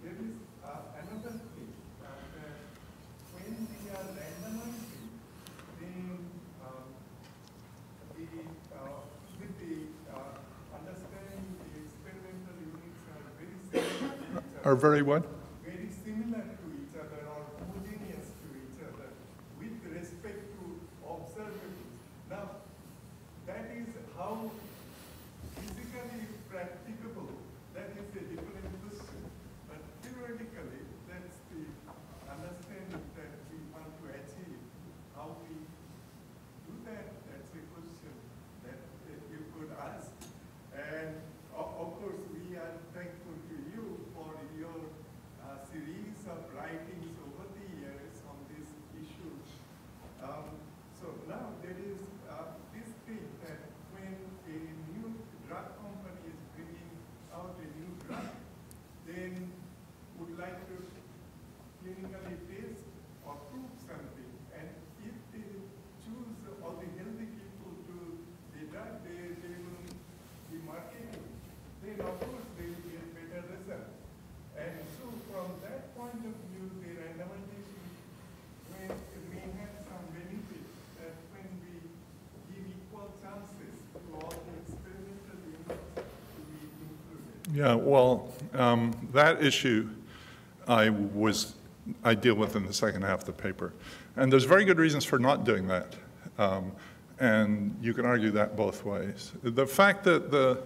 [SPEAKER 3] there is another thing that when we are randomizing, then with the understanding the experimental units are very similar to each other.
[SPEAKER 2] Are very what?
[SPEAKER 3] Very similar to each other or homogeneous to each other with respect to observables. Now, that is how physically practicable, that is a different question. But theoretically, that's the understanding that we want to achieve. How we do that, that's a question that you could ask. And of course, we are thankful to you for your
[SPEAKER 2] Yeah, well, that issue I deal with in the second half of the paper. And there's very good reasons for not doing that. And you can argue that both ways. The fact that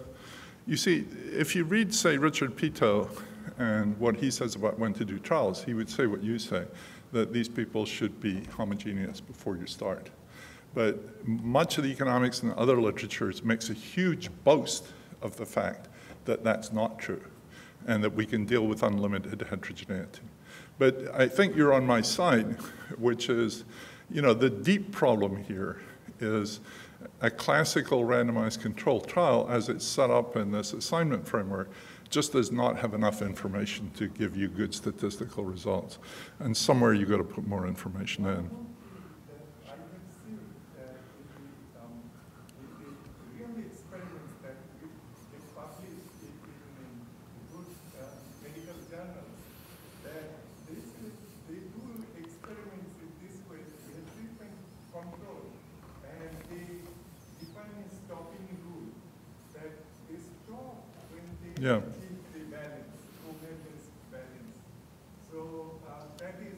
[SPEAKER 2] you see, if you read, say, Richard Pito and what he says about when to do trials, he would say what you say, that these people should be homogeneous before you start. But much of the economics and other literatures makes a huge boast of the fact that that's not true and that we can deal with unlimited heterogeneity. But I think you're on my side, which is, you know, the deep problem here is a classical randomized controlled trial as it's set up in this assignment framework just does not have enough information to give you good statistical results. And somewhere you've got to put more information in.
[SPEAKER 3] I would assume that the real experiments that get published in good medical journals, that they do experiments in this way with treatment control, and they define a stopping rule that they stop when they achieve the balance, covariance balance. So that is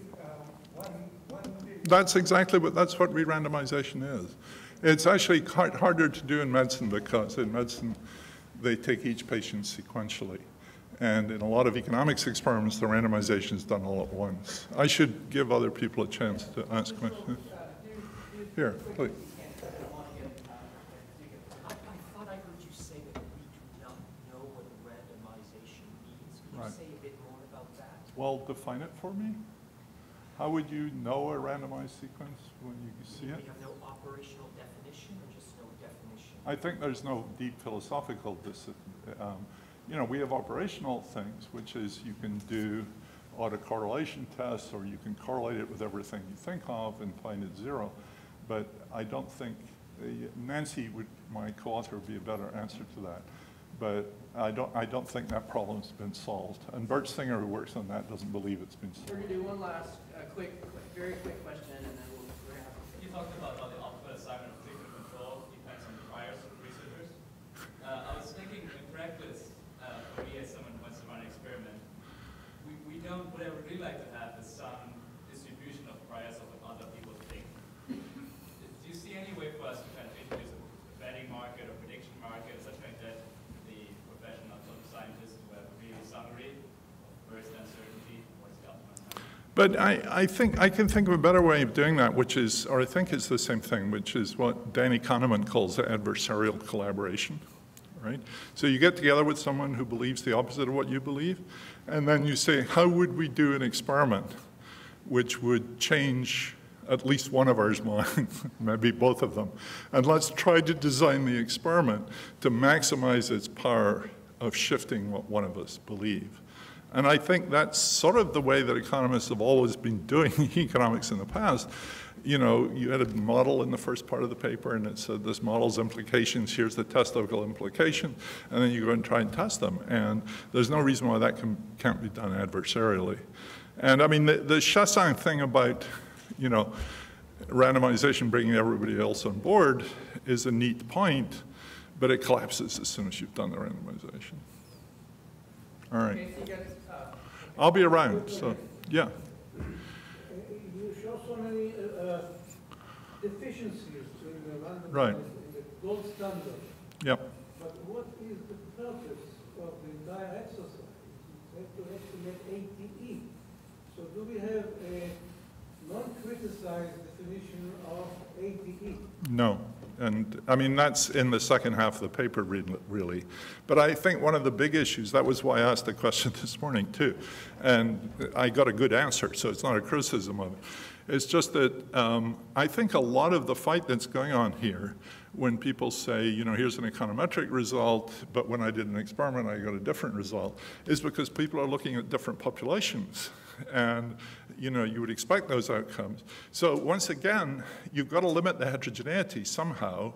[SPEAKER 3] one thing.
[SPEAKER 2] That's what re-randomization is. It's actually harder to do in medicine because in medicine they take each patient sequentially. And in a lot of economics experiments, the randomization is done all at once. I should give other people a chance to ask questions. Here, please.
[SPEAKER 4] I thought I heard you say that we do not know what randomization means. Could you say a bit more about that?
[SPEAKER 2] Well, define it for me. How would you know a randomized sequence when you see it?
[SPEAKER 4] We have no operational definition or just no definition?
[SPEAKER 2] I think there's no deep philosophical you know, we have operational things, which is you can do autocorrelation tests or you can correlate it with everything you think of and find it zero. But I don't think, Nancy, my co-author, would be a better answer to that. But I don't think that problem's been solved. And Bert Singer, who works on that, doesn't believe it's been solved.
[SPEAKER 1] We're going to do one last very quick question, and then we'll wrap.
[SPEAKER 5] You talked about how the optimal assignment of treatment control depends on the priors of researchers. I was thinking in practice, for me as someone who wants to run an experiment, what I would really like to have is some distribution of priors of what other people think. Do you see any way for us to kind of introduce a betting market or prediction market or something like that? The professional sort of scientists who have a really summary of first uncertainty, what's the optimal?
[SPEAKER 2] But I think I can think of a better way of doing that, which is, or I think it's the same thing, which is what Danny Kahneman calls adversarial collaboration, right? So you get together with someone who believes the opposite of what you believe, and then you say, how would we do an experiment which would change at least one of our minds, maybe both of them, and let's try to design the experiment to maximize its power of shifting what one of us believe. And I think that's sort of the way that economists have always been doing economics in the past. You know, you had a model in the first part of the paper, and it said this model's implications, here's the testable implication, and then you go and try and test them. And there's no reason why that can't be done adversarially. And I mean, the Chassin thing about, you know, randomization bringing everybody else on board is a neat point, but it collapses as soon as you've done the randomization. All right.
[SPEAKER 1] Okay, so you guys,
[SPEAKER 2] I'll be around, so, yeah.
[SPEAKER 6] You show so many deficiencies in the randomized,
[SPEAKER 2] Right.
[SPEAKER 6] in the gold standard.
[SPEAKER 2] Yep.
[SPEAKER 6] But what is the purpose of the entire exercise? You have to estimate ATE. So do we have a non-criticized definition of ATE?
[SPEAKER 2] No. And I mean, that's in the second half of the paper, really. But I think one of the big issues, that was why I asked the question this morning, too. And I got a good answer, so it's not a criticism of it. It's just that I think a lot of the fight that's going on here, when people say, you know, here's an econometric result, but when I did an experiment, I got a different result, is because people are looking at different populations. And, you know, you would expect those outcomes. So once again, you've got to limit the heterogeneity somehow.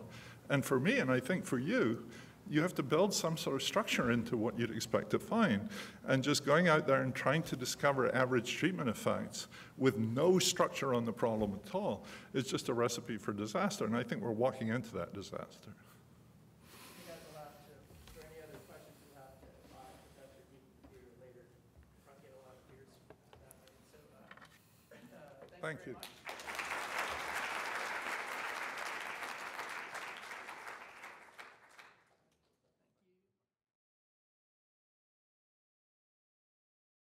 [SPEAKER 2] And for me, and I think for you, you have to build some sort of structure into what you'd expect to find. And just going out there and trying to discover average treatment effects with no structure on the problem at all is just a recipe for disaster. And I think we're walking into that disaster.
[SPEAKER 1] you guys will have to, is there any other questions you have?
[SPEAKER 2] Thank
[SPEAKER 1] very
[SPEAKER 2] you.
[SPEAKER 1] much.